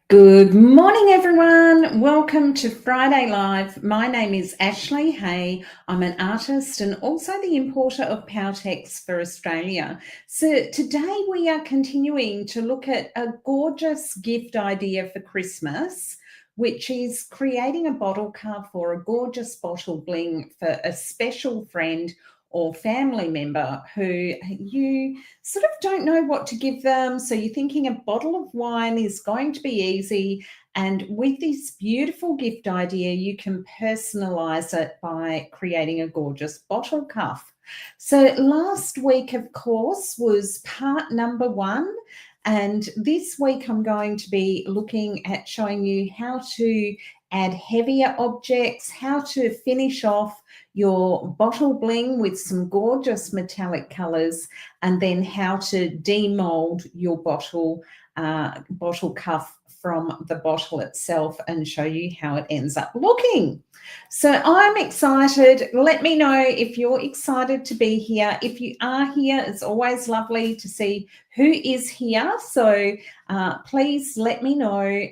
Good morning, everyone. Welcome to Friday Live. My name is Ashley Hay. I'm an artist and also the importer of Powertex for Australia. So today we are continuing to look at a gorgeous gift idea for Christmas, which is creating a bottle cup or a gorgeous bottle bling for a special friend or family member who you sort of don't know what to give them. So you're thinking a bottle of wine is going to be easy. And with this beautiful gift idea, you can personalize it by creating a gorgeous bottle cuff. So last week, of course, was part number 1. And this week I'm going to be looking at showing you how to add heavier objects, how to finish off your bottle bling with some gorgeous metallic colors, and then how to demold your bottle cuff from the bottle itself and show you how it ends up looking. So I'm excited. Let me know if you're excited to be here. If you are here, it's always lovely to see who is here. So please let me know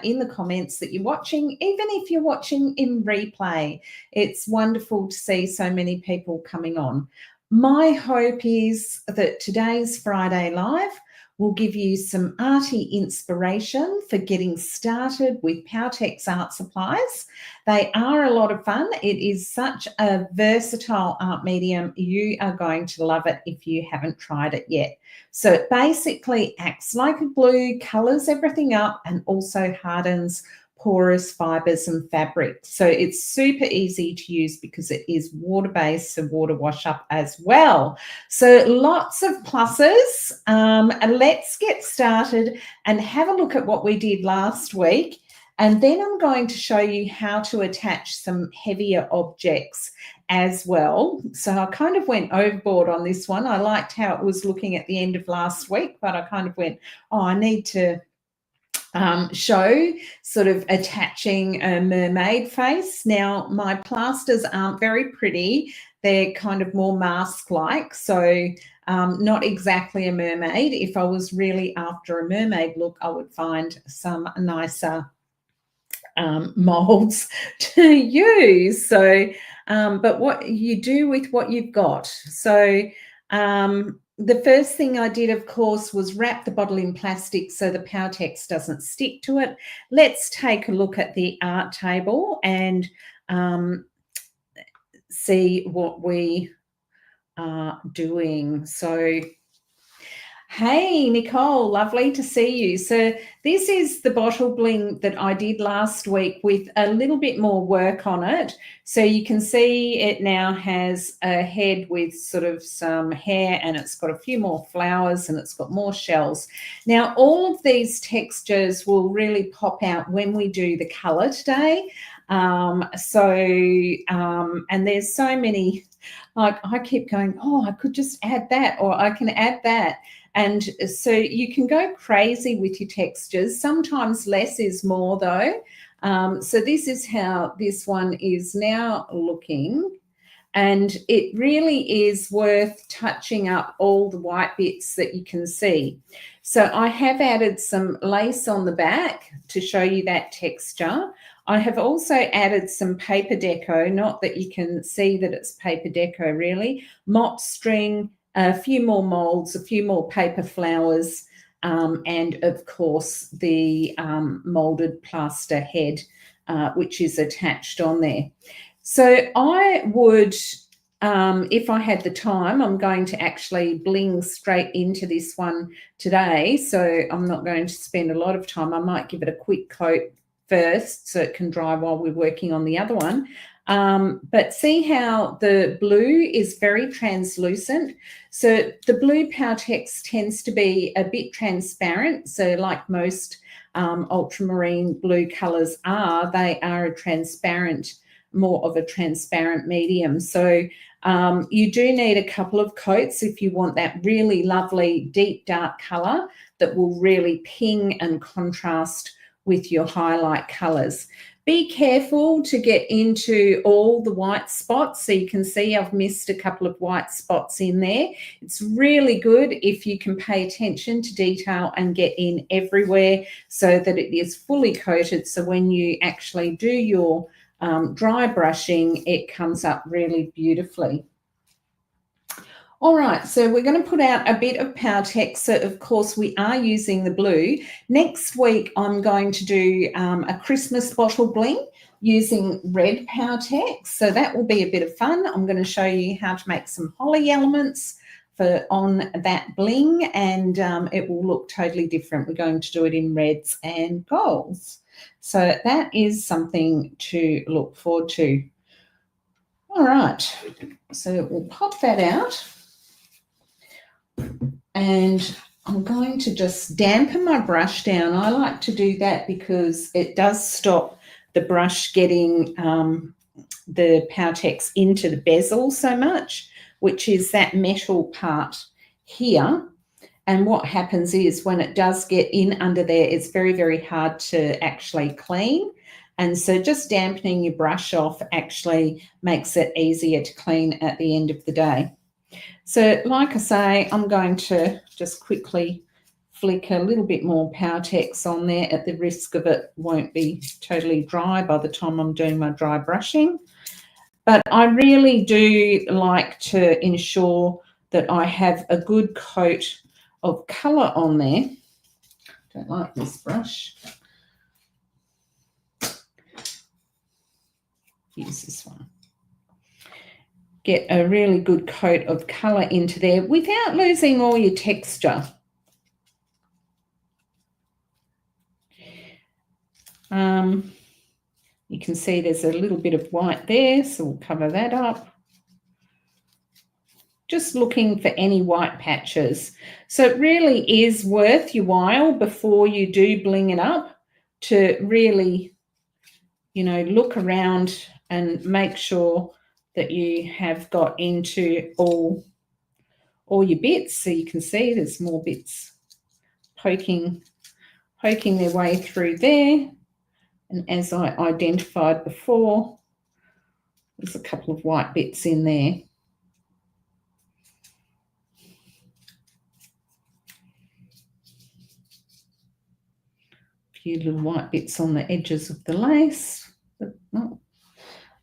in the comments that you're watching, even if you're watching in replay. It's wonderful to see so many people coming on. My hope is that today's Friday Live will give you some arty inspiration for getting started with Powertex art supplies. They are a lot of fun. It is such a versatile art medium. You are going to love it if you haven't tried it yet. So it basically acts like a glue, colors everything up, and also hardens porous fibres and fabric. So it's super easy to use because it is water-based, so water wash up as well. So lots of pluses. And let's get started and have a look at what we did last week. And then I'm going to show you how to attach some heavier objects as well. So I kind of went overboard on this one. I liked how it was looking at the end of last week, but I kind of went, oh, I need to show sort of attaching a mermaid face. Now, my plasters aren't very pretty. They're kind of more mask-like, so not exactly a mermaid. If I was really after a mermaid look, I would find some nicer molds to use. So, but what you do with what you've got. So, the first thing I did, of course, was wrap the bottle in plastic so the Powertex doesn't stick to it. Let's take a look at the art table and see what we are doing. So, hey, Nicole, lovely to see you. So this is the bottle bling that I did last week with a little bit more work on it. So you can see it now has a head with sort of some hair, and it's got a few more flowers, and it's got more shells. Now, all of these textures will really pop out when we do the color today. And there's so many, like I keep going, oh, I could just add that, or I can add that. And so you can go crazy with your textures. Sometimes less is more, though. So this is how this one is now looking. And it really is worth touching up all the white bits that you can see. So I have added some lace on the back to show you that texture. I have also added some paper deco, not that you can see that it's paper deco really, mop string, a few more molds, a few more paper flowers, and of course the molded plaster head, which is attached on there. So I would, if I had the time, I'm going to actually bling straight into this one today. So I'm not going to spend a lot of time. I might give it a quick coat first so it can dry while we're working on the other one. But see how the blue is very translucent. So the blue Powertex tends to be a bit transparent. So like most ultramarine blue colors are, they are a transparent, more of a transparent medium. So you do need a couple of coats if you want that really lovely deep dark color that will really ping and contrast with your highlight colors. Be careful to get into all the white spots. So you can see I've missed a couple of white spots in there. It's really good if you can pay attention to detail and get in everywhere so that it is fully coated. So when you actually do your dry brushing, it comes up really beautifully. All right, so we're going to put out a bit of Powertex. So, of course, we are using the blue. Next week, I'm going to do a Christmas bottle bling using red Powertex. So that will be a bit of fun. I'm going to show you how to make some holly elements on that bling, and it will look totally different. We're going to do it in reds and golds. So that is something to look forward to. All right, so we'll pop that out. And I'm going to just dampen my brush down. I like to do that because it does stop the brush getting the Powertex into the bezel so much, which is that metal part here. And what happens is when it does get in under there, it's very, very hard to actually clean. And so just dampening your brush off actually makes it easier to clean at the end of the day. So like I say, I'm going to just quickly flick a little bit more Powertex on there at the risk of it won't be totally dry by the time I'm doing my dry brushing. But I really do like to ensure that I have a good coat of colour on there. Don't like this brush. Use this one. Get a really good coat of colour into there without losing all your texture. You can see there's a little bit of white there, so we'll cover that up. Just looking for any white patches. So it really is worth your while before you do bling it up to really, look around and make sure that you have got into all your bits. So you can see there's more bits poking their way through there. And as I identified before, there's a couple of white bits in there. A few little white bits on the edges of the lace. But, oh,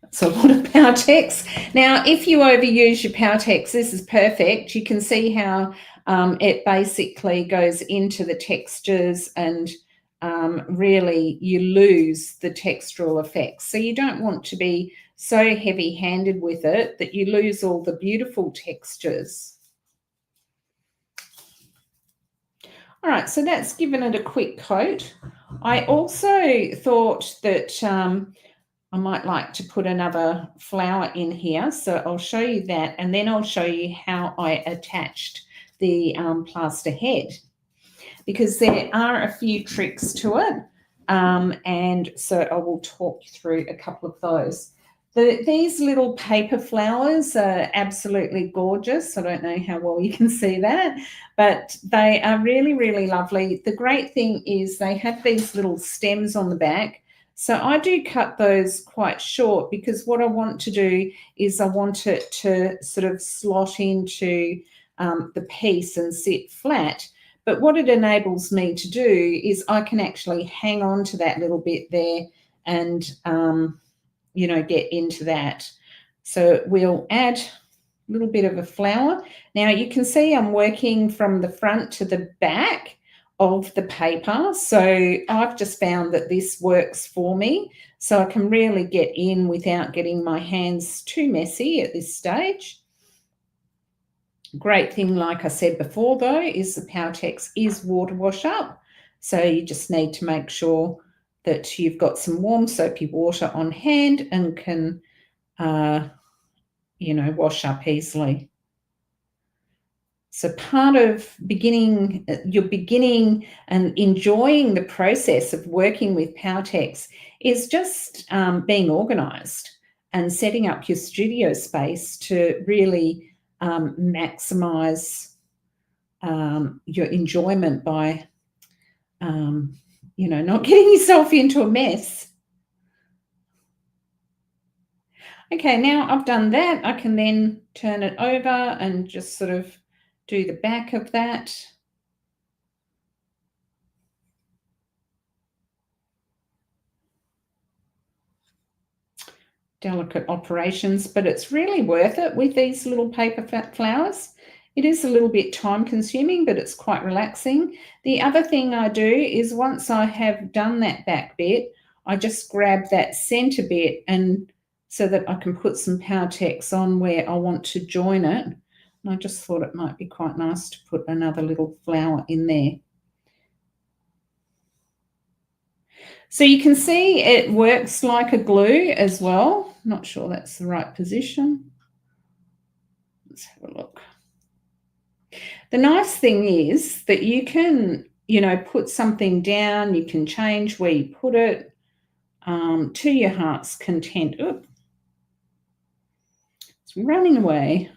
that's a lot of Powertex. Now, if you overuse your Powertex, this is perfect. You can see how it basically goes into the textures and really you lose the textural effects. So you don't want to be so heavy-handed with it that you lose all the beautiful textures. All right, so that's given it a quick coat. I also thought that I might like to put another flower in here. So I'll show you that, and then I'll show you how I attached the plaster head, because there are a few tricks to it. And so I will talk you through a couple of those. These little paper flowers are absolutely gorgeous. I don't know how well you can see that, but they are really, really lovely. The great thing is they have these little stems on the back. So I do cut those quite short because what I want to do is I want it to sort of slot into the piece and sit flat. But what it enables me to do is I can actually hang on to that little bit there and, get into that. So we'll add a little bit of a flower. Now you can see I'm working from the front to the back of the paper. So I've just found that this works for me. So I can really get in without getting my hands too messy at this stage. Great thing, like I said before, though, is the Powertex is water wash up. So you just need to make sure that you've got some warm soapy water on hand and can, wash up easily. So part of beginning and enjoying the process of working with Powertex is just being organised and setting up your studio space to really maximize your enjoyment by, not getting yourself into a mess. Okay, now I've done that, I can then turn it over and just sort of do the back of that. Delicate operations, but it's really worth it with these little paper flowers. It is a little bit time consuming, but it's quite relaxing. The other thing I do is once I have done that back bit, I just grab that center bit and so that I can put some Powertex on where I want to join it. And I just thought it might be quite nice to put another little flower in there. So you can see it works like a glue as well. Not sure that's the right position. Let's have a look. The nice thing is that you can, put something down, you can change where you put it to your heart's content. Oop. It's running away.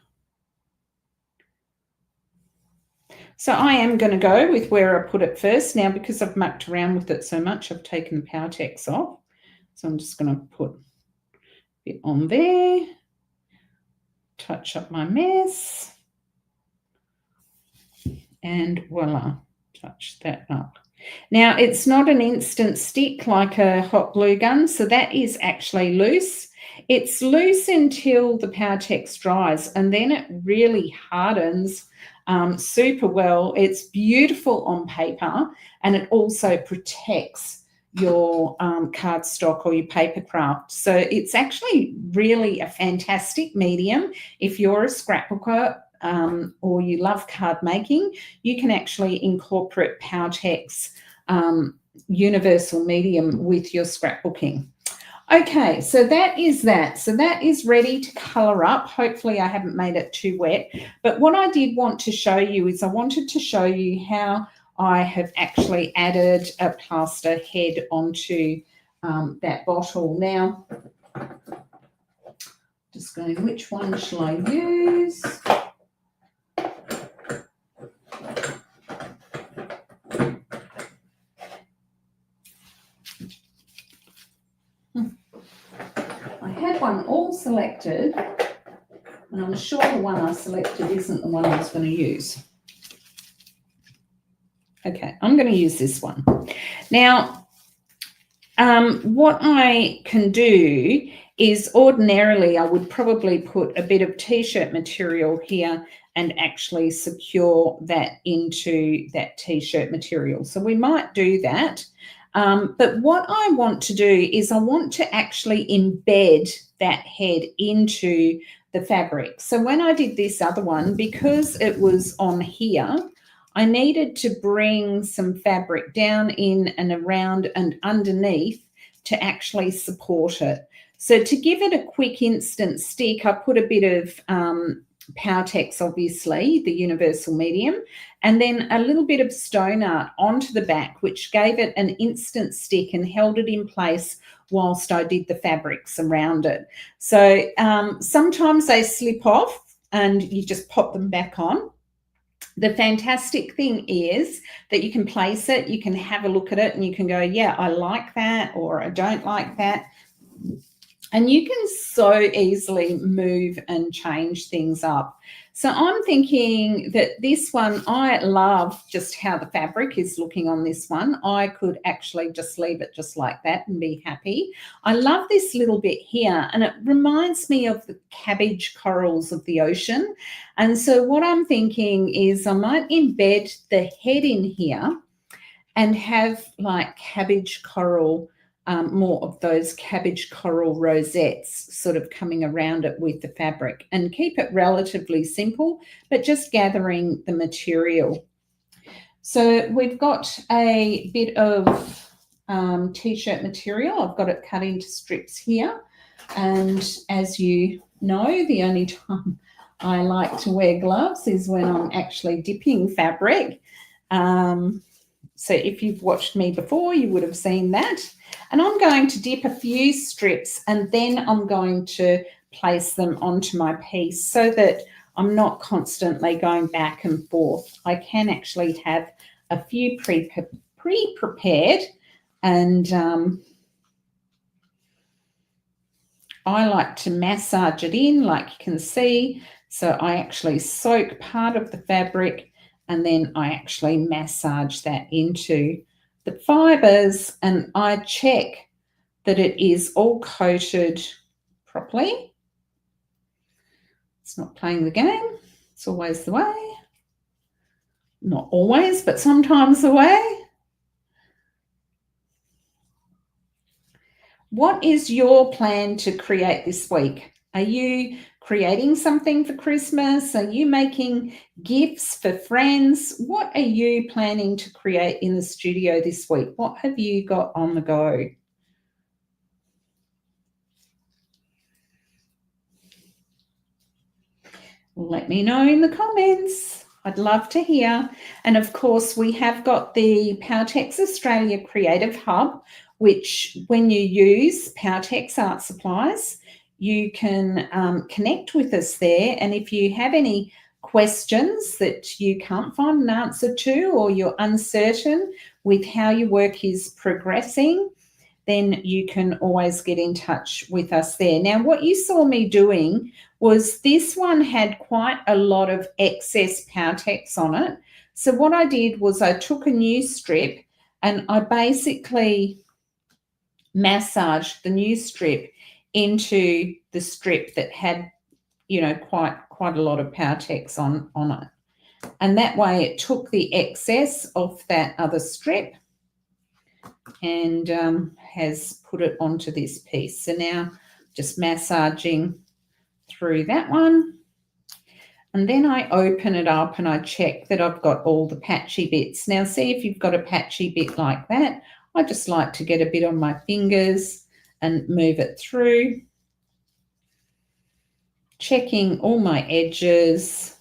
So I am going to go with where I put it first. Now, because I've mucked around with it so much, I've taken the Powertex off. So I'm just going to put a bit on there, touch up my mess, and voila, touch that up. Now, it's not an instant stick like a hot glue gun, so that is actually loose. It's loose until the Powertex dries, and then it really hardens super well. It's beautiful on paper, and it also protects your cardstock or your paper craft. So it's actually really a fantastic medium. If you're a scrapbooker or you love card making, you can actually incorporate Powertex universal medium with your scrapbooking. Okay, so that is that. So that is ready to colour up. Hopefully I haven't made it too wet. But what I did want to show you is I wanted to show you how I have actually added a plaster head onto that bottle. Now, just going, which one shall I use? I had one all selected, and I'm sure the one I selected isn't the one I was going to use. Okay, I'm going to use this one. Now, what I can do is ordinarily I would probably put a bit of t-shirt material here and actually secure that into that t-shirt material. So we might do that. But what I want to do is I want to actually embed that head into the fabric. So when I did this other one, because it was on here, I needed to bring some fabric down in and around and underneath to actually support it. So to give it a quick instant stick, I put a bit of Powertex, obviously, the universal medium, and then a little bit of stone art onto the back, which gave it an instant stick and held it in place whilst I did the fabrics around it. So sometimes they slip off and you just pop them back on. The fantastic thing is that you can place it, you can have a look at it, and you can go, yeah, I like that, or I don't like that. And you can so easily move and change things up. So I'm thinking that this one, I love just how the fabric is looking on this one. I could actually just leave it just like that and be happy. I love this little bit here, and it reminds me of the cabbage corals of the ocean. And so what I'm thinking is I might embed the head in here and have like cabbage coral, more of those cabbage coral rosettes sort of coming around it with the fabric, and keep it relatively simple, but just gathering the material. So we've got a bit of t-shirt material. I've got it cut into strips here. And as you know, the only time I like to wear gloves is when I'm actually dipping fabric. So if you've watched me before, you would have seen that. And I'm going to dip a few strips, and then I'm going to place them onto my piece so that I'm not constantly going back and forth. I can actually have a few pre-prepared, and I like to massage it in, like you can see. So I actually soak part of the fabric and then I actually massage that into the fibres, and I check that it is all coated properly. It's not playing the game. It's always the way. Not always, but sometimes the way. What is your plan to create this week? Are you creating something for Christmas? Are you making gifts for friends? What are you planning to create in the studio this week? What have you got on the go? Let me know in the comments. I'd love to hear. And of course, we have got the Powertex Australia Creative Hub, which when you use Powertex art supplies, you can connect with us there. And if you have any questions that you can't find an answer to, or you're uncertain with how your work is progressing, then you can always get in touch with us there. Now, what you saw me doing was this one had quite a lot of excess Powertex on it. So what I did was I took a new strip and I basically massaged the new strip into the strip that had, you know, quite a lot of Powertex on it. And that way it took the excess off that other strip and has put it onto this piece. So now just massaging through that one, and then I open it up and I check that I've got all the patchy bits. Now see if you've got a patchy bit like that. I just like to get a bit on my fingers and move it through, checking all my edges.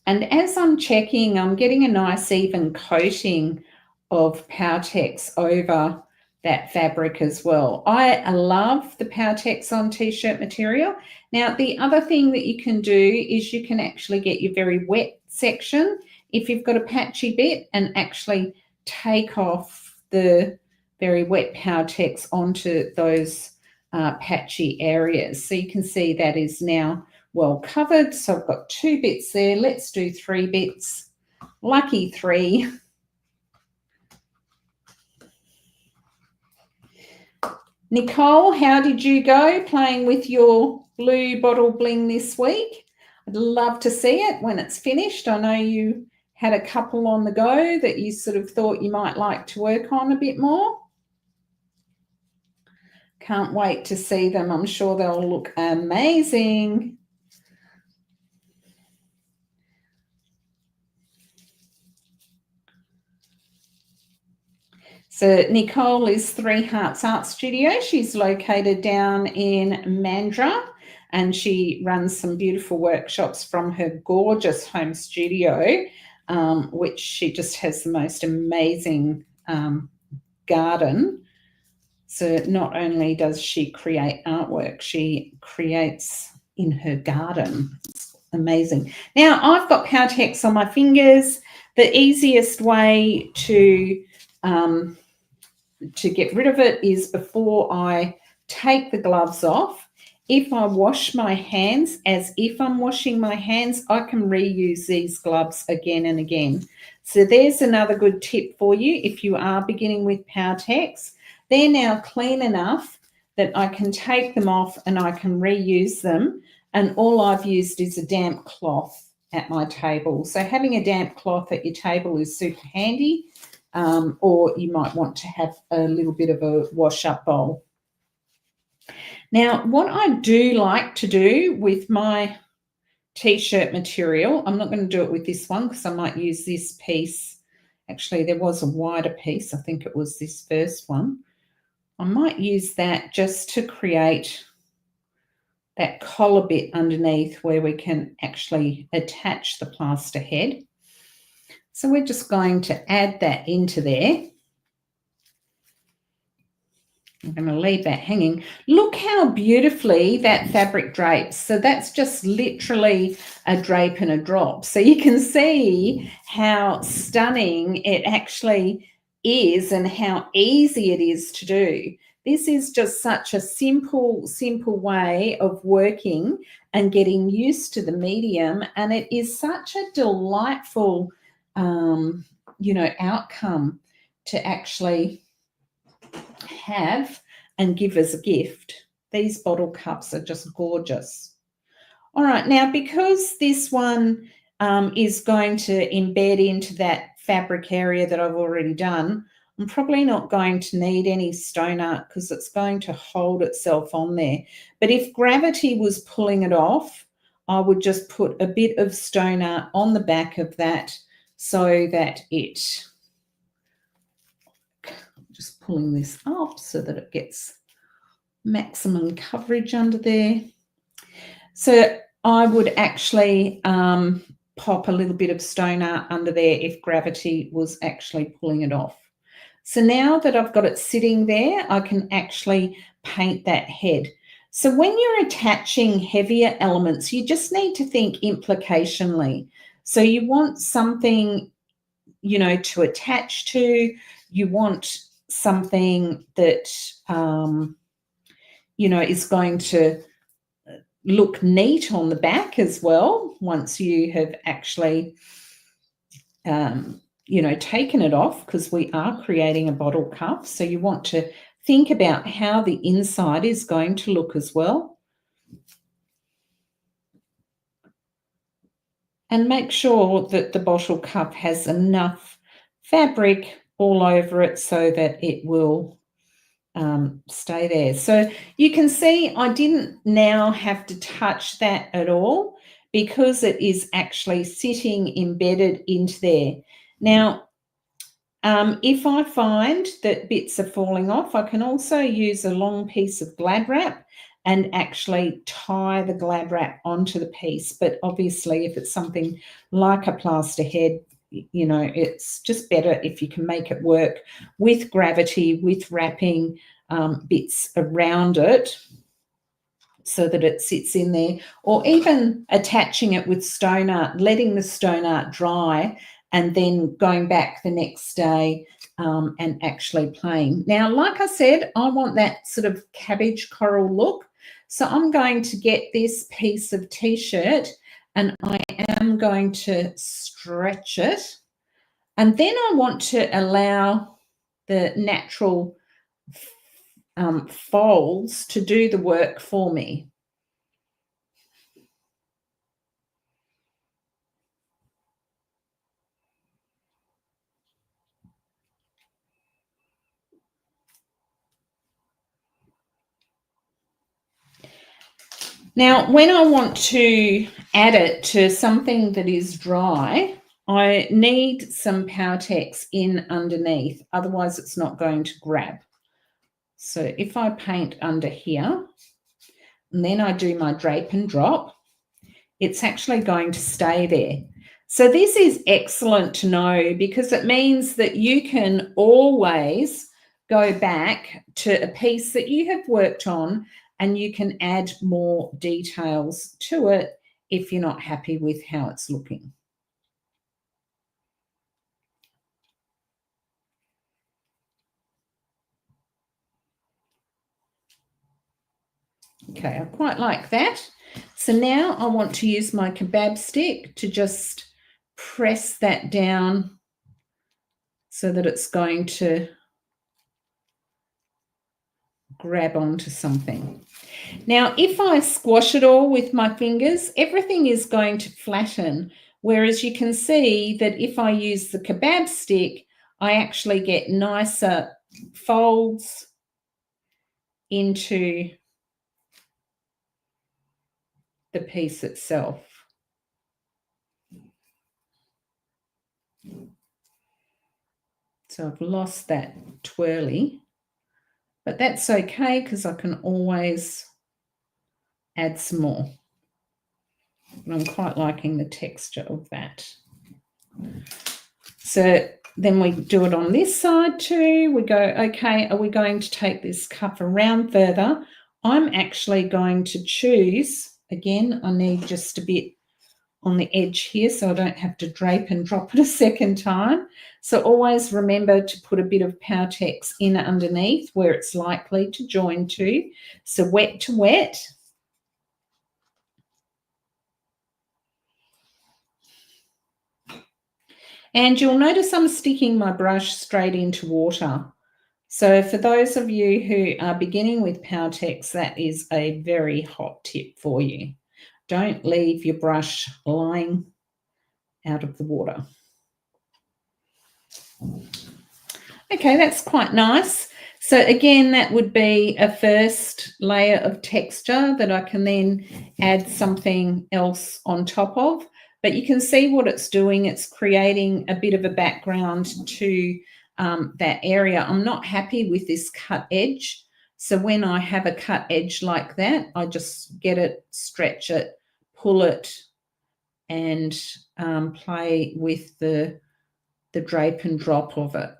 And as I'm checking, I'm getting a nice even coating of Powertex over that fabric as well. I love the Powertex on t-shirt material. Now, the other thing that you can do is you can actually get your very wet section if you've got a patchy bit and actually take off the very wet Powertex onto those patchy areas. So you can see that is now well covered. So I've got 2 bits there. Let's do 3 bits. Lucky 3. Nicole, how did you go playing with your blue bottle bling this week? I'd love to see it when it's finished. I know you had a couple on the go that you sort of thought you might like to work on a bit more. Can't wait to see them. I'm sure they'll look amazing. So Nicole is 3 Hearts Art Studio. She's located down in Mandurah and she runs some beautiful workshops from her gorgeous home studio, which she just has the most amazing garden. So not only does she create artwork, she creates in her garden. It's amazing. Now I've got Powertex on my fingers. The easiest way to get rid of it is before I take the gloves off. If I wash my hands as if I'm washing my hands, I can reuse these gloves again and again. So there's another good tip for you if you are beginning with Powertex. They're now clean enough that I can take them off and I can reuse them. And all I've used is a damp cloth at my table. So having a damp cloth at your table is super handy. Or you might want to have a little bit of a wash-up bowl. Now, what I do like to do with my t-shirt material, I'm not going to do it with this one because I might use this piece. Actually, there was a wider piece. I think it was this first one. I might use that just to create that collar bit underneath where we can actually attach the plaster head. So we're just going to add that into there. I'm going to leave that hanging. Look how beautifully that fabric drapes. So that's just literally a drape and a drop. So you can see how stunning it actually is and how easy it is to do. This is just such a simple way of working and getting used to the medium, and it is such a delightful, outcome to actually have and give as a gift. These bottle cups are just gorgeous. All right, now because this one is going to embed into that fabric area that I've already done, I'm probably not going to need any stone art because it's going to hold itself on there. But if gravity was pulling it off, I would just put a bit of stone art on the back of that so that it, just pulling this up so that it gets maximum coverage under there. So I would actually pop a little bit of stone art under there if gravity was actually pulling it off. So now that I've got it sitting there, I can actually paint that head. So when you're attaching heavier elements, you just need to think implicationally. So you want something, to attach to. You want something that, is going to look neat on the back as well once you have actually, taken it off, because we are creating a bottle cup. So you want to think about how the inside is going to look as well. And make sure that the bottle cup has enough fabric all over it so that it will stay there. So you can see I didn't now have to touch that at all because it is actually sitting embedded into there. Now, if I find that bits are falling off, I can also use a long piece of Glad wrap and actually tie the Glad wrap onto the piece. But obviously, if it's something like a plaster head, it's just better if you can make it work with gravity, with wrapping bits around it so that it sits in there, or even attaching it with stone art, letting the stone art dry and then going back the next day and actually playing. Now, like I said, I want that sort of cabbage coral look. So I'm going to get this piece of t-shirt and I am going to stretch it. And then I want to allow the natural folds to do the work for me. Now, when I want to add it to something that is dry, I need some Powertex in underneath, otherwise it's not going to grab. So if I paint under here, and then I do my drape and drop, it's actually going to stay there. So this is excellent to know because it means that you can always go back to a piece that you have worked on and you can add more details to it if you're not happy with how it's looking. Okay, I quite like that. So now I want to use my kebab stick to just press that down so that it's going to grab onto something. Now, if I squash it all with my fingers, everything is going to flatten, whereas you can see that if I use the kebab stick, I actually get nicer folds into the piece itself. So I've lost that twirly, but that's okay because I can always add some more. And I'm quite liking the texture of that. So then we do it on this side too. We go, okay, are we going to take this cuff around further? I'm actually going to choose, again, I need just a bit on the edge here so I don't have to drape and drop it a second time. So always remember to put a bit of Powertex in underneath where it's likely to join to. So wet to wet. And you'll notice I'm sticking my brush straight into water. So for those of you who are beginning with Powertex, that is a very hot tip for you. Don't leave your brush lying out of the water. Okay, that's quite nice. So again, that would be a first layer of texture that I can then add something else on top of. But you can see what it's doing. It's creating a bit of a background to that area. I'm not happy with this cut edge. So when I have a cut edge like that, I just get it, stretch it, pull it, and play with the drape and drop of it.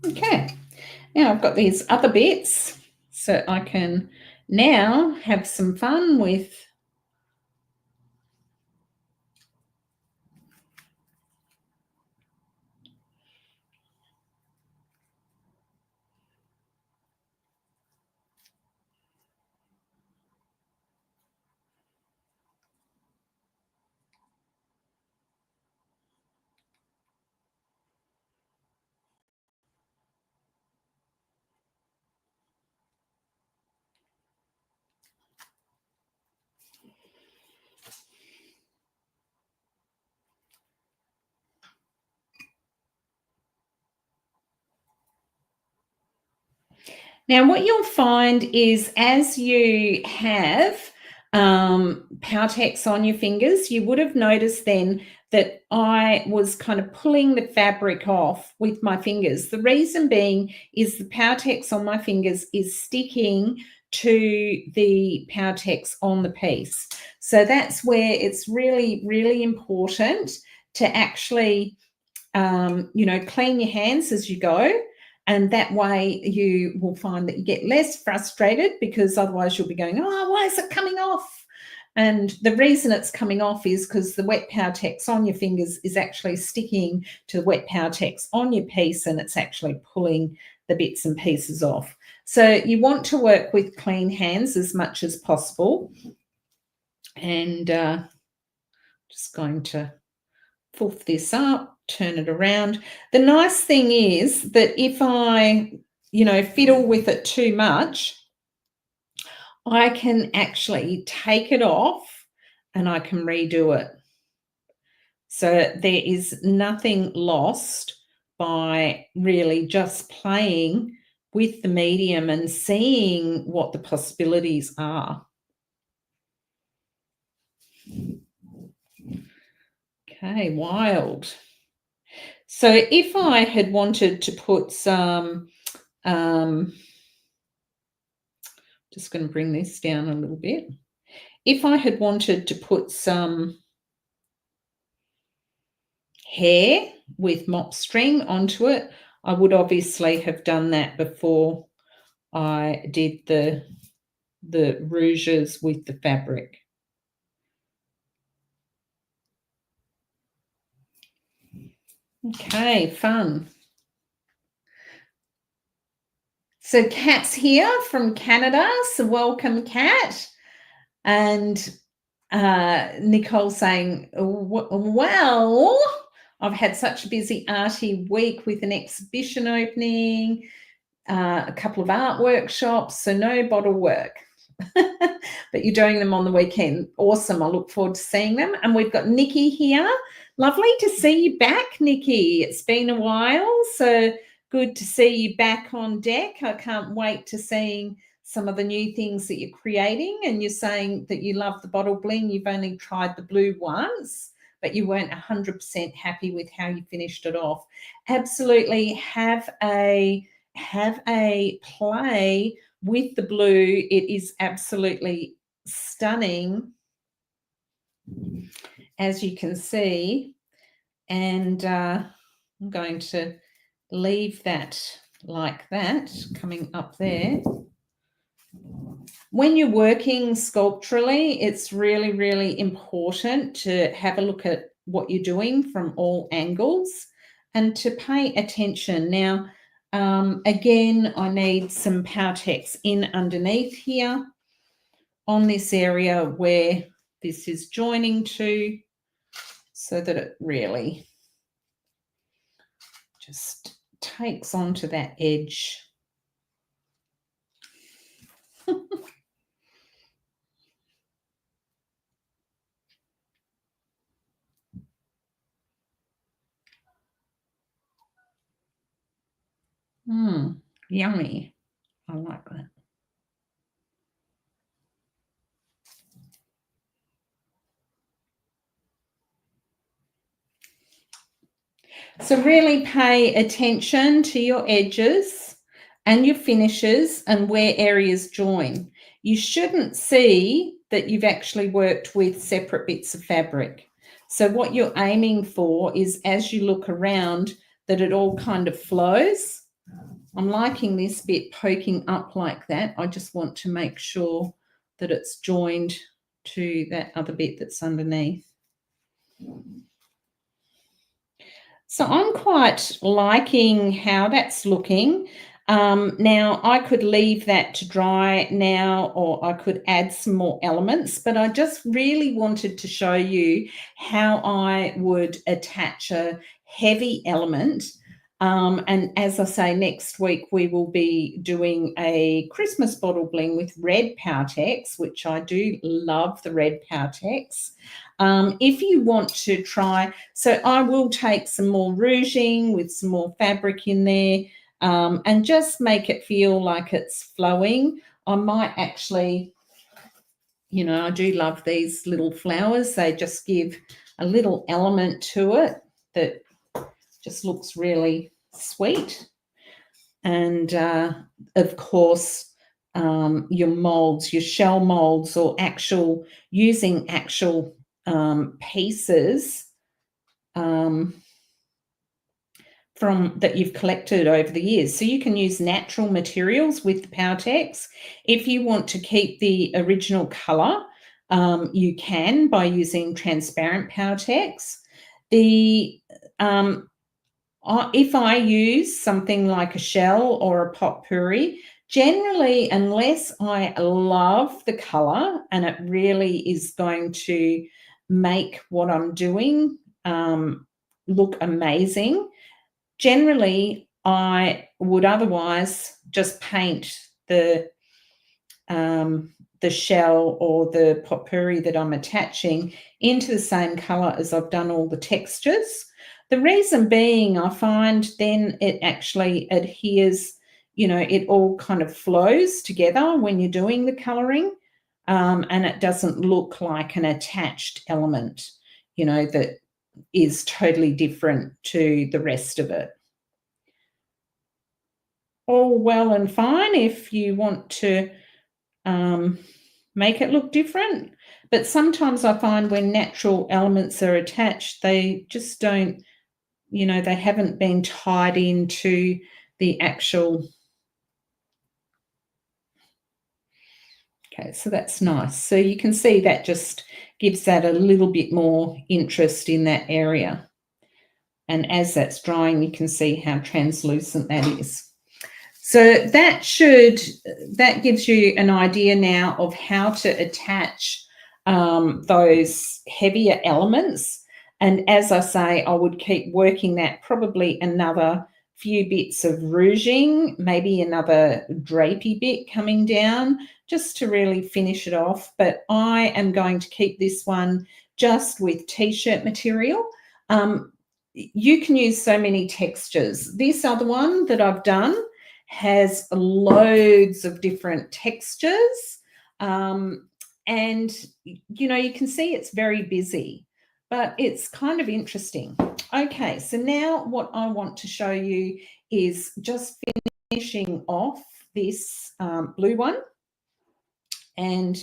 Okay, now I've got these other bits, so I can now have some fun with now what you'll find is as you have Powertex on your fingers, you would have noticed then that I was kind of pulling the fabric off with my fingers. The reason being is the Powertex on my fingers is sticking to the Powertex on the piece. So that's where it's really, really important to actually, clean your hands as you go. And that way you will find that you get less frustrated because otherwise you'll be going, oh, why is it coming off? And the reason it's coming off is because the wet Powertex on your fingers is actually sticking to the wet Powertex on your piece and it's actually pulling the bits and pieces off. So you want to work with clean hands as much as possible. And just going to fluff this up, turn it around. The nice thing is that if I, fiddle with it too much, I can actually take it off and I can redo it. So there is nothing lost by really just playing with the medium and seeing what the possibilities are. Okay, wild. So if I had wanted to put some, just going to bring this down a little bit. If I had wanted to put some hair with mop string onto it, I would obviously have done that before I did the rouges with the fabric. Okay, fun. So Kat's here from Canada, so welcome, Kat. And Nicole saying, well, I've had such a busy arty week with an exhibition opening, a couple of art workshops, so no bottle work. But you're doing them on the weekend. Awesome. I look forward to seeing them. And we've got Nikki here. Lovely to see you back, Nikki. It's been a while, so good to see you back on deck. I can't wait to seeing some of the new things that you're creating. And you're saying that you love the bottle bling. You've only tried the blue once, but you weren't 100% happy with how you finished it off. Absolutely have a play with the blue. It is absolutely stunning, as you can see. And I'm going to leave that like that, coming up there. When you're working sculpturally, it's really, really important to have a look at what you're doing from all angles and to pay attention. Now, again, I need some Powertex in underneath here on this area where this is joining to, so that it really just takes onto that edge. Yummy. I like that. So really pay attention to your edges and your finishes and where areas join. You shouldn't see that you've actually worked with separate bits of fabric. So what you're aiming for is, as you look around, that it all kind of flows. I'm liking this bit poking up like that. I just want to make sure that it's joined to that other bit that's underneath. So I'm quite liking how that's looking. Now, I could leave that to dry now, or I could add some more elements, but I just really wanted to show you how I would attach a heavy element. And as I say, next week we will be doing a Christmas bottle bling with red Powertex, which I do love the red Powertex. If you want to try, so I will take some more rouging with some more fabric in there, and just make it feel like it's flowing. I might actually, I do love these little flowers. They just give a little element to it that just looks really sweet. And of course, your molds, your shell molds, or using actual pieces from that you've collected over the years. So you can use natural materials with the Powertex. If you want to keep the original color, you can by using transparent Powertex. If I use something like a shell or a potpourri, generally, unless I love the color and it really is going to make what I'm doing look amazing, generally I would otherwise just paint the shell or the potpourri that I'm attaching into the same color as I've done all the textures. The reason being, I find then it actually adheres, it all kind of flows together when you're doing the coloring, and it doesn't look like an attached element, that is totally different to the rest of it. All well and fine if you want to make it look different, but sometimes I find when natural elements are attached, they just don't, they haven't been tied into the actual. Okay, so that's nice. So you can see that just gives that a little bit more interest in that area. And as that's drying, you can see how translucent that is. So that gives you an idea now of how to attach those heavier elements. And as I say, I would keep working that, probably another few bits of rouging, maybe another drapey bit coming down, just to really finish it off. But I am going to keep this one just with t-shirt material. You can use so many textures. This other one that I've done has loads of different textures, and you can see it's very busy, but it's kind of interesting. Okay, so now what I want to show you is just finishing off this blue one, and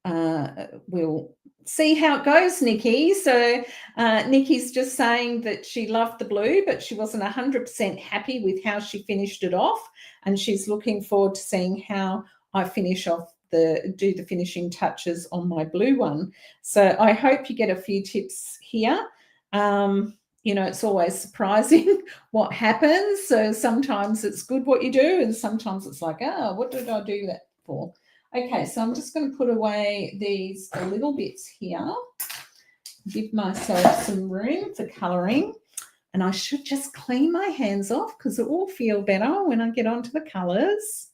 we'll see how it goes, Nikki. So Nikki's just saying that she loved the blue, but she wasn't 100% happy with how she finished it off, and she's looking forward to seeing how I finish off do the finishing touches on my blue one. So I hope you get a few tips here. You know, it's always surprising what happens. So sometimes it's good what you do, and sometimes it's like, oh, what did I do that for? Okay, so I'm just going to put away these little bits here, give myself some room for colouring, and I should just clean my hands off because it will feel better when I get onto the colours.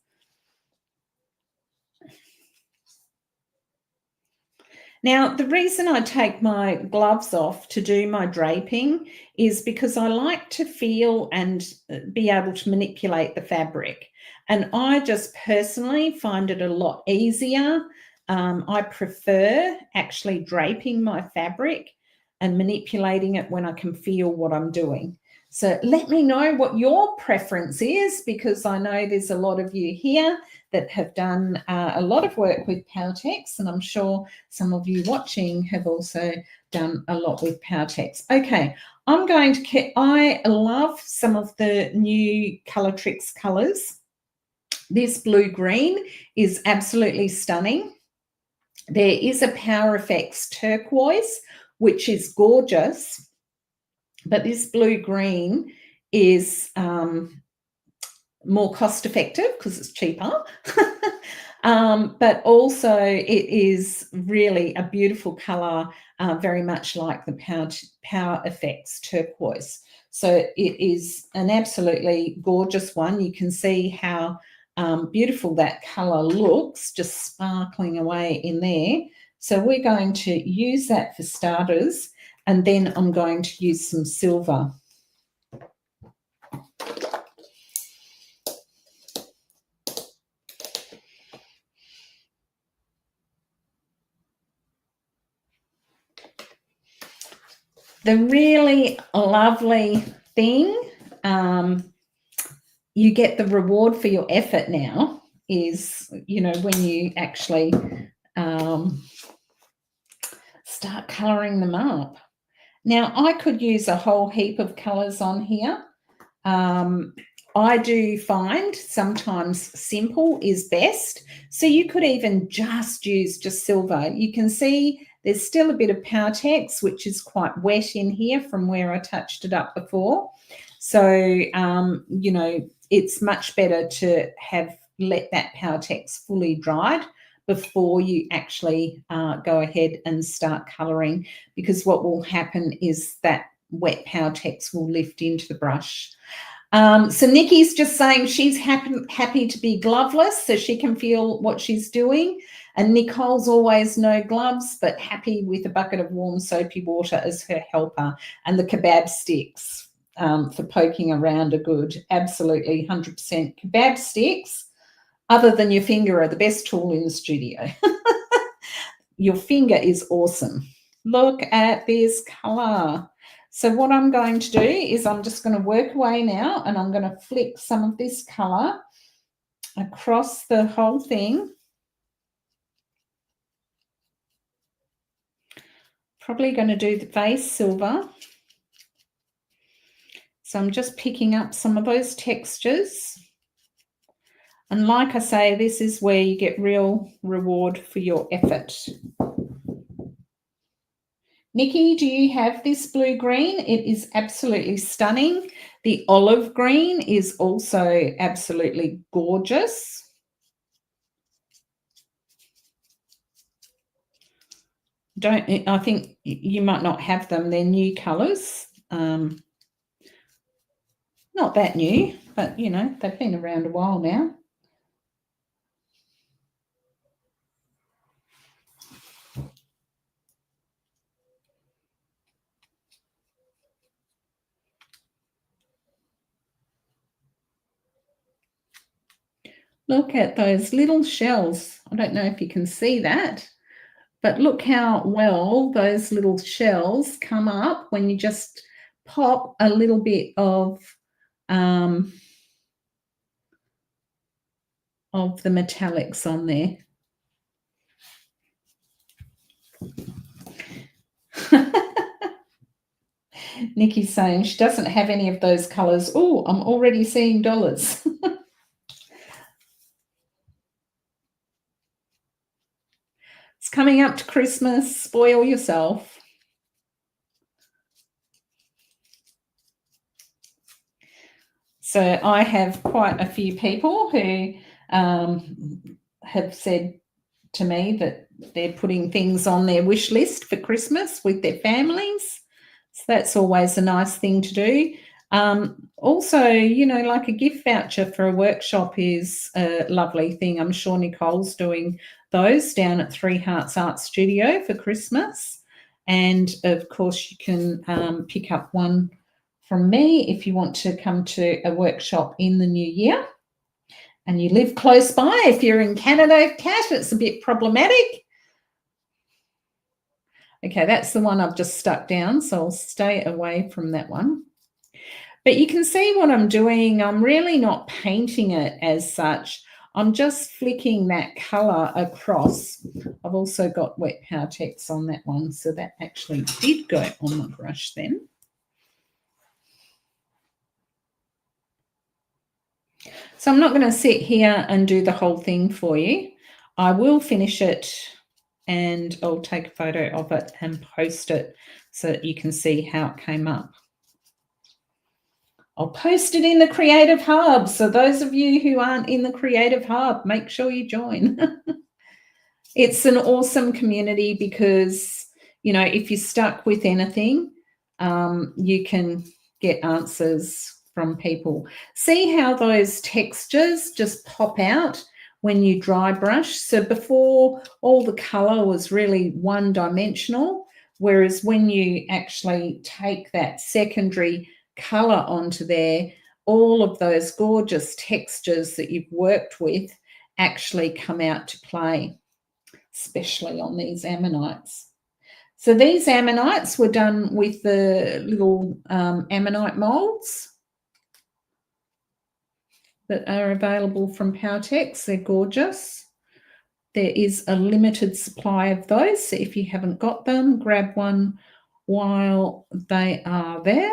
Now, the reason I take my gloves off to do my draping is because I like to feel and be able to manipulate the fabric. And I just personally find it a lot easier. I prefer actually draping my fabric and manipulating it when I can feel what I'm doing. So let me know what your preference is, because I know there's a lot of you here that have done a lot of work with Powertex, and I'm sure some of you watching have also done a lot with Powertex. Okay, I love some of the new Colourtrix colours. This blue-green is absolutely stunning. There is a Powertex turquoise, which is gorgeous, but this blue-green is more cost effective because it's cheaper. But also it is really a beautiful colour, very much like the Powertex turquoise. So it is an absolutely gorgeous one. You can see how beautiful that colour looks, just sparkling away in there. So we're going to use that for starters, and then I'm going to use some silver. The really lovely thing, you get the reward for your effort now, is, you know, when you actually start colouring them up. Now, I could use a whole heap of colours on here. I do find sometimes simple is best. So you could even just use just silver. You can see there's still a bit of Powertex, which is quite wet in here from where I touched it up before. So, you know, it's much better to let that Powertex fully dried before you actually go ahead and start colouring, because what will happen is that wet Powertex will lift into the brush. So Nikki's just saying she's happy to be gloveless so she can feel what she's doing. And Nicole's always no gloves, but happy with a bucket of warm soapy water as her helper, and the kebab sticks for poking around are good. Absolutely, 100%. Kebab sticks, other than your finger, are the best tool in the studio. Your finger is awesome. Look at this colour. So what I'm going to do is I'm just going to work away now, and I'm going to flick some of this colour across the whole thing. Probably going to do the base silver. So I'm just picking up some of those textures. And like I say, this is where you get real reward for your effort. Nikki, do you have this blue-green? It is absolutely stunning. The olive green is also absolutely gorgeous. I think you might not have them. They're new colours. Not that new, but, you know, they've been around a while now. Look at those little shells. I don't know if you can see that, but look how well those little shells come up when you just pop a little bit of the metallics on there. Nikki's saying she doesn't have any of those colours. Oh, I'm already seeing dollars. It's coming up to Christmas. Spoil yourself. So I have quite a few people who have said to me that they're putting things on their wish list for Christmas with their families. So that's always a nice thing to do. Also, you know, like a gift voucher for a workshop is a lovely thing. I'm sure Nicole's doing those down at Three Hearts Art Studio for Christmas. And of course, you can pick up one from me if you want to come to a workshop in the new year and you live close by. If you're in Canada, Kat, it's a bit problematic. Okay, that's the one I've just stuck down, so I'll stay away from that one. But you can see what I'm doing. I'm really not painting it as such. I'm just flicking that colour across. I've also got wet Powertex on that one, so that actually did go on my brush then. So I'm not going to sit here and do the whole thing for you. I will finish it and I'll take a photo of it and post it so that you can see how it came up. I'll post it in the Creative Hub. So those of you who aren't in the Creative Hub, make sure you join. It's an awesome community because, you know, if you're stuck with anything, you can get answers from people. See how those textures just pop out when you dry brush. So before, all the color was really one-dimensional, whereas when you actually take that secondary color onto there, all of those gorgeous textures that you've worked with actually come out to play, especially on these ammonites. So these ammonites were done with the little ammonite molds that are available from Powertex. They're gorgeous. There is a limited supply of those, so if you haven't got them, grab one while they are there.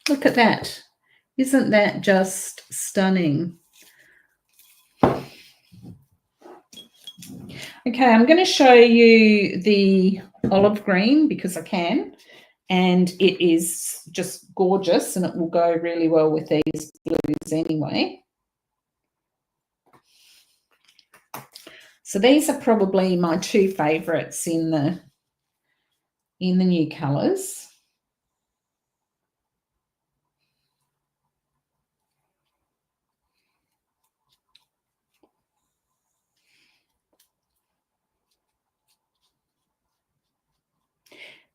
Look at that. Isn't that just stunning? Okay, I'm going to show you the olive green because I can, and it is just gorgeous and it will go really well with these blues anyway. So these are probably my two favourites in the new colours.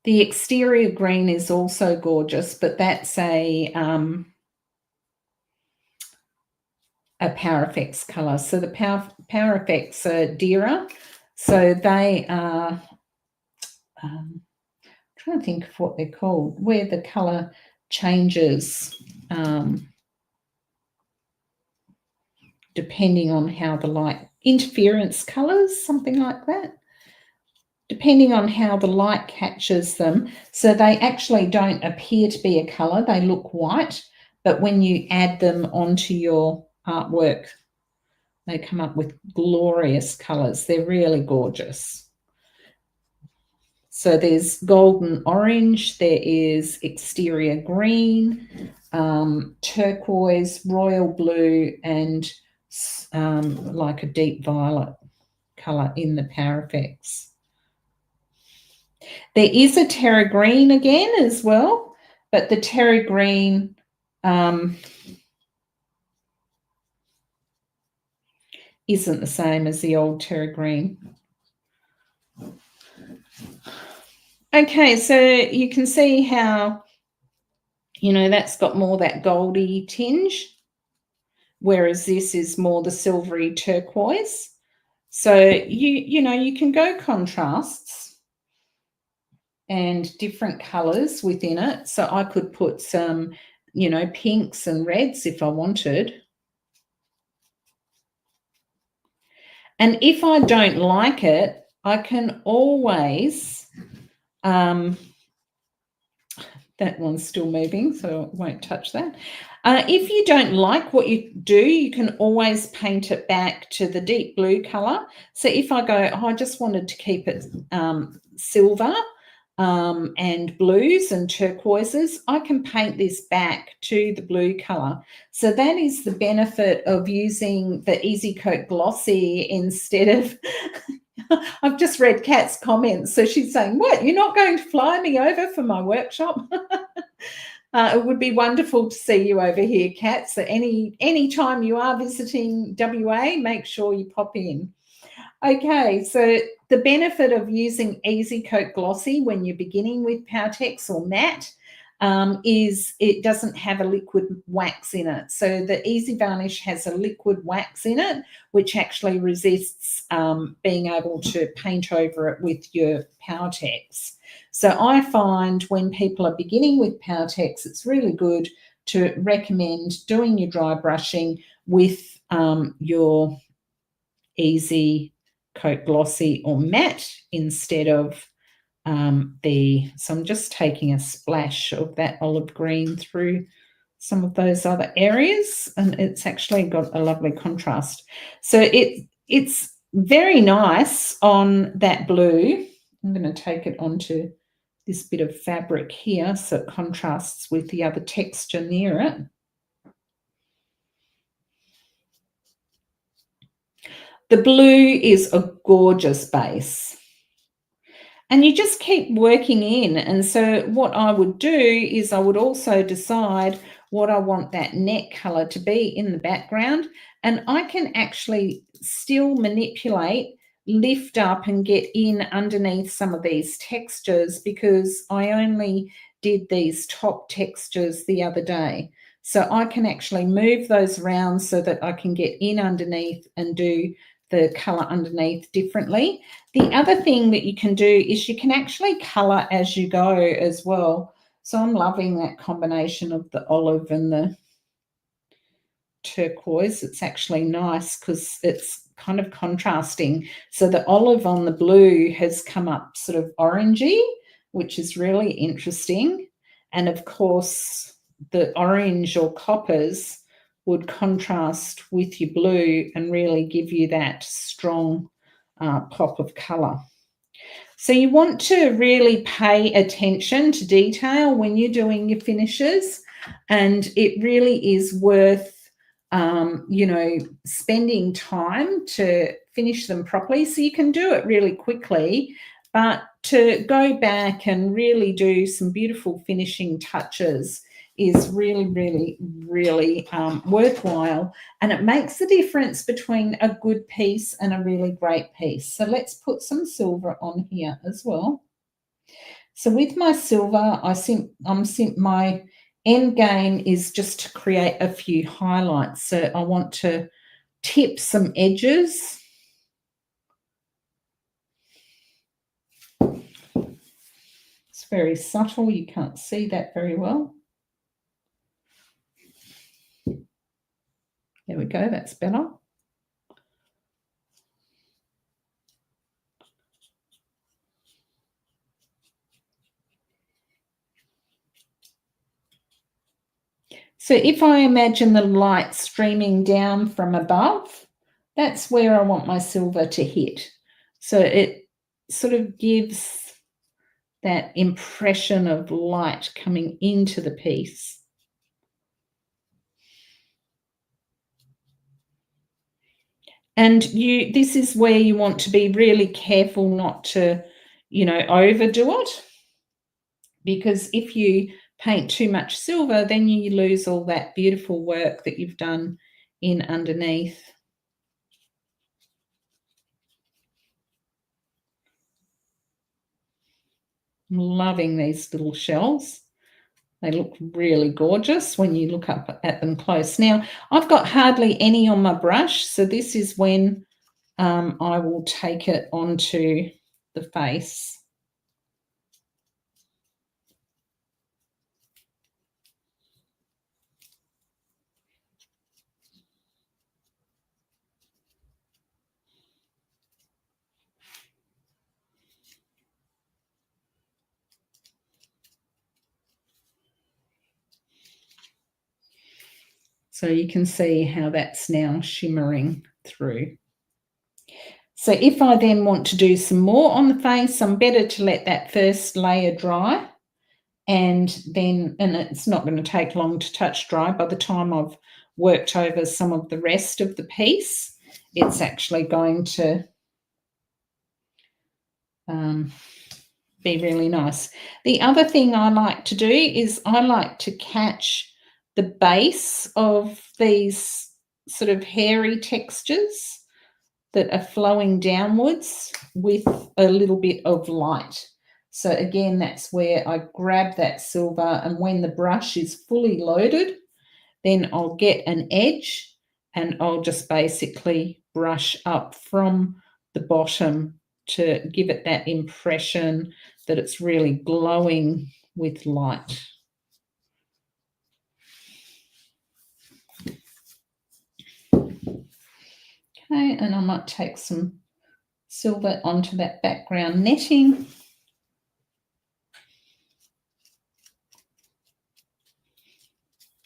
The exterior green is also gorgeous, but that's a Powertex colour. So the Powertex are dearer. So they are, I'm trying to think of what they're called, where the colour changes depending on how the light, interference colours, something like that. Depending on how the light catches them. So they actually don't appear to be a colour, they look white, but when you add them onto your artwork, they come up with glorious colours. They're really gorgeous. So there's golden orange, there is exterior green, turquoise, royal blue, and like a deep violet colour in the Powertex. There is a terra green again as well, but the terra green isn't the same as the old terra green. Okay, so you can see how, you know, that's got more that goldy tinge, whereas this is more the silvery turquoise. So you know, you can go contrasts and different colors within it. So I could put some, you know, pinks and reds if I wanted. And if I don't like it, I can always That one's still moving, so I won't touch that. If you don't like what you do, you can always paint it back to the deep blue colour. So if I go, oh, I just wanted to keep it silver and blues and turquoises, I can paint this back to the blue colour. So that is the benefit of using the Easy Coat Glossy instead of I've just read Kat's comments. So she's saying, what, you're not going to fly me over for my workshop? It would be wonderful to see you over here, Kat. So any time you are visiting WA, make sure you pop in. Okay, so the benefit of using Easy Coat Glossy when you're beginning with Powertex or matte is it doesn't have a liquid wax in it. So the Easy Varnish has a liquid wax in it, which actually resists being able to paint over it with your Powertex. So I find when people are beginning with Powertex, it's really good to recommend doing your dry brushing with your Easy Coat Glossy or matte instead of so I'm just taking a splash of that olive green through some of those other areas, and it's actually got a lovely contrast. So it's very nice on that blue. I'm going to take it onto this bit of fabric here so it contrasts with the other texture near it. The blue is a gorgeous base. And you just keep working in. And so what I would do is I would also decide what I want that net colour to be in the background. And I can actually still manipulate, lift up and get in underneath some of these textures because I only did these top textures the other day. So I can actually move those around so that I can get in underneath and do the colour underneath differently. The other thing that you can do is you can actually colour as you go as well. So I'm loving that combination of the olive and the turquoise. It's actually nice because it's kind of contrasting. So the olive on the blue has come up sort of orangey, which is really interesting. And of course, the orange or coppers would contrast with your blue and really give you that strong pop of colour. So you want to really pay attention to detail when you're doing your finishes, and it really is worth spending time to finish them properly. So you can do it really quickly, but to go back and really do some beautiful finishing touches is really, really, really worthwhile. And it makes the difference between a good piece and a really great piece. So let's put some silver on here as well. So with my silver, my end game is just to create a few highlights. So I want to tip some edges. It's very subtle. You can't see that very well. There we go. That's better. So if I imagine the light streaming down from above, that's where I want my silver to hit. So it sort of gives that impression of light coming into the piece. And this is where you want to be really careful not to, overdo it. Because if you paint too much silver, then you lose all that beautiful work that you've done in underneath. I'm loving these little shells. They look really gorgeous when you look up at them close. Now, I've got hardly any on my brush, so this is when I will take it onto the face. So you can see how that's now shimmering through. So if I then want to do some more on the face, I'm better to let that first layer dry, and it's not going to take long to touch dry. By the time I've worked over some of the rest of the piece, it's actually going to be really nice. The other thing I like to do is I like to catch the base of these sort of hairy textures that are flowing downwards with a little bit of light. So again, that's where I grab that silver, and when the brush is fully loaded, then I'll get an edge and I'll just basically brush up from the bottom to give it that impression that it's really glowing with light. Okay, and I might take some silver onto that background netting.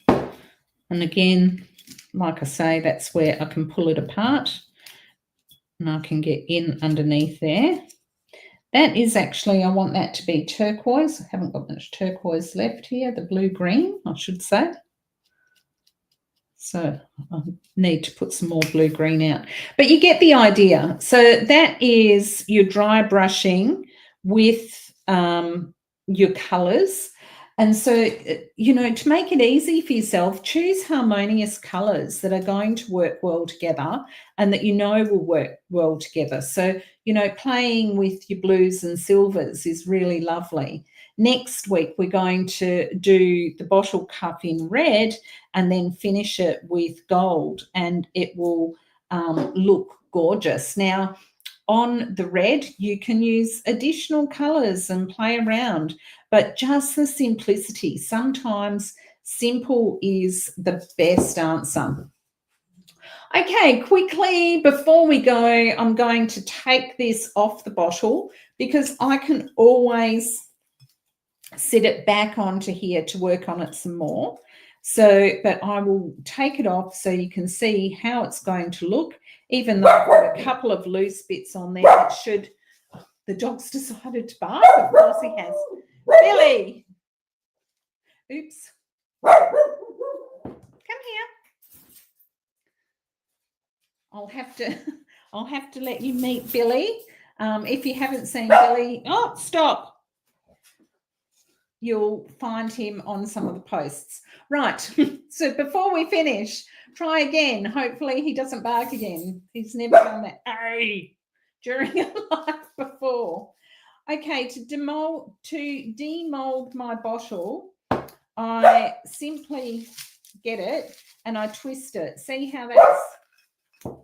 And again, like I say, that's where I can pull it apart and I can get in underneath there. That is actually, I want that to be turquoise. I haven't got much turquoise left here, the blue-green, I should say. So I need to put some more blue-green out. But you get the idea. So that is your dry brushing with your colours. And so, you know, to make it easy for yourself, choose harmonious colours that are going to work well together and that you know will work well together. So, you know, playing with your blues and silvers is really lovely. Next week, we're going to do the bottle cup in red and then finish it with gold, and it will look gorgeous. Now, on the red, you can use additional colours and play around, but just the simplicity. Sometimes simple is the best answer. Okay, quickly, before we go, I'm going to take this off the bottle because I can always set it back onto here to work on it some more. So, but I will take it off so you can see how it's going to look. Even though I've got a couple of loose bits on there, it should. The dog's decided to bark. Of course he has. Billy. Oops. Come here. I'll have to let you meet Billy. If you haven't seen Billy, oh, stop. You'll find him on some of the posts. Right, so before we finish, try again. Hopefully he doesn't bark again. He's never done that during a life before. Okay, to demold my bottle, I simply get it and I twist it. See how that's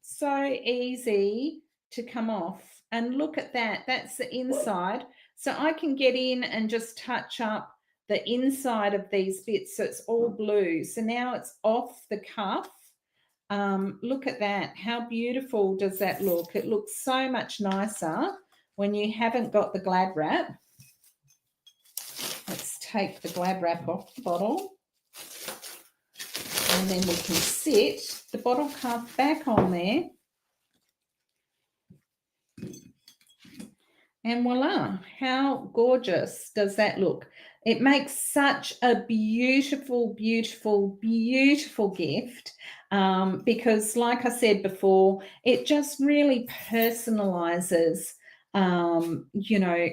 so easy to come off? And look at that. That's the inside. So I can get in and just touch up the inside of these bits so it's all blue. So now it's off the cuff. Look at that. How beautiful does that look? It looks so much nicer when you haven't got the Glad wrap. Let's take the Glad wrap off the bottle. And then we can sit the bottle cuff back on there. And voila, how gorgeous does that look? It makes such a beautiful, beautiful, beautiful gift because, like I said before, it just really personalizes, you know,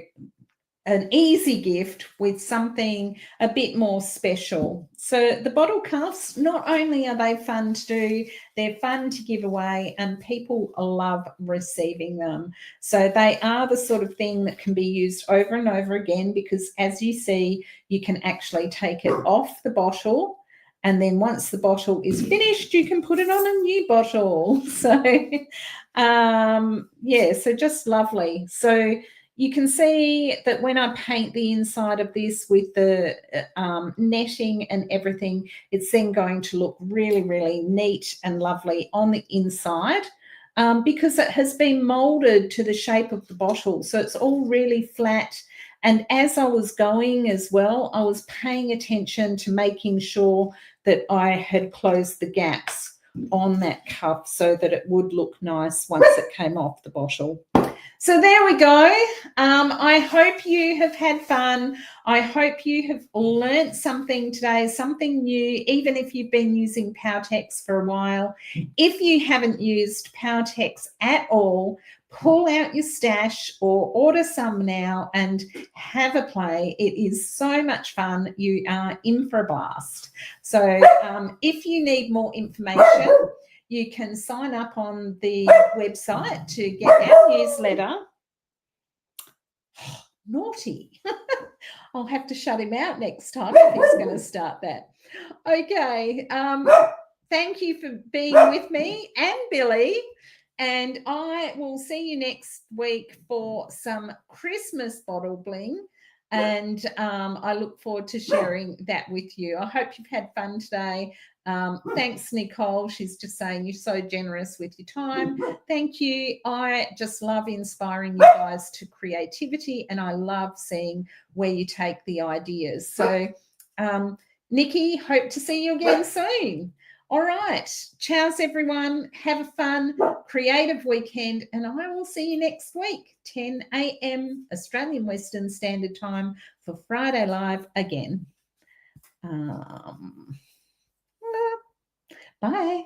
an easy gift with something a bit more special. So the bottle cuffs, not only are they fun to do, they're fun to give away and people love receiving them. So they are the sort of thing that can be used over and over again because, as you see, you can actually take it off the bottle, and then once the bottle is finished, you can put it on a new bottle. So, yeah, so just lovely. So you can see that when I paint the inside of this with the netting and everything, it's then going to look really, really neat and lovely on the inside because it has been molded to the shape of the bottle. So it's all really flat. And as I was going as well, I was paying attention to making sure that I had closed the gaps on that cuff so that it would look nice once it came off the bottle. So there we go. I hope you have had fun. I hope you have learnt something today, something new, even if you've been using Powertex for a while. If you haven't used Powertex at all, pull out your stash or order some now and have a play. It is so much fun. You are in for a blast. So if you need more information, you can sign up on the website to get our newsletter. Naughty. I'll have to shut him out next time if he's going to start that. Okay. Thank you for being with me and Billy. And I will see you next week for some Christmas bottle bling. And I look forward to sharing that with you. I hope you've had fun today. Thanks, Nicole. She's just saying you're so generous with your time. Thank you. I just love inspiring you guys to creativity, and I love seeing where you take the ideas. So, Nikki, hope to see you again soon. All right. Ciao, everyone. Have a fun, creative weekend, and I will see you next week, 10 a.m. Australian Western Standard Time for Friday Live again. Bye.